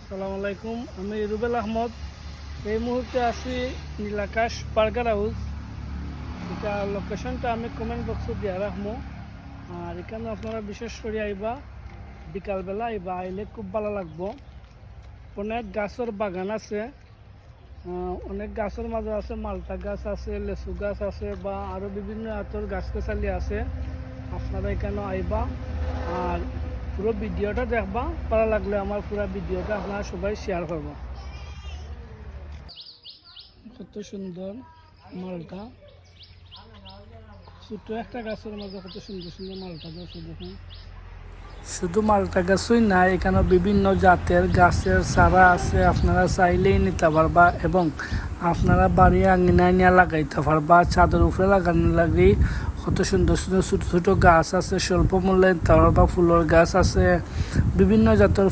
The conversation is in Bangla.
আসসালামু আলাইকুম, আমি রুবেল আহমদ। এই মুহূর্তে আছি নীলাকাশ বার্গার হাউস। এটা লোকেশনটা আমি কমেন্ট বক্সে দিয়ে রাখবো। আর এখানে আপনারা বিশেষ করে আইবা, বিকালবেলা আইবা, আইলে খুব ভালো লাগবো। অনেক গাছের বাগান আছে, অনেক গাছের মাঝে আছে মালটা গাছ আছে, লেচু গাছ আছে, বা আরও বিভিন্ন জাতের গাছগাছালি আছে। আপনারা এখানে আইবা আর পুরো ভিডিওটা দেখবা। ভালো লাগলে আমার পুরো ভিডিওটা আপনারা সবাই শেয়ার করবো। কত সুন্দর মালটা, ছোট্ট একটা গাছের মধ্যে কত সুন্দর সুন্দর মালটা গাছ দেখুন। শুধু মালটা গাছই না, এখানে বিভিন্ন জাতের গাছের চারা আছে, আপনারা চাইলেই নিতে পারবা এবং আপনারা বাড়ি আঙিনায় নিয়ে লাগাইতে পারবা। ছাদের উপরে লাগানো লাগেই কত সুন্দর সুন্দর ছোটো ছোটো গাছ আছে, স্বল্প মূল্যে নিতে পারবা। ফুলের গাছ আছে, বিভিন্ন জাতের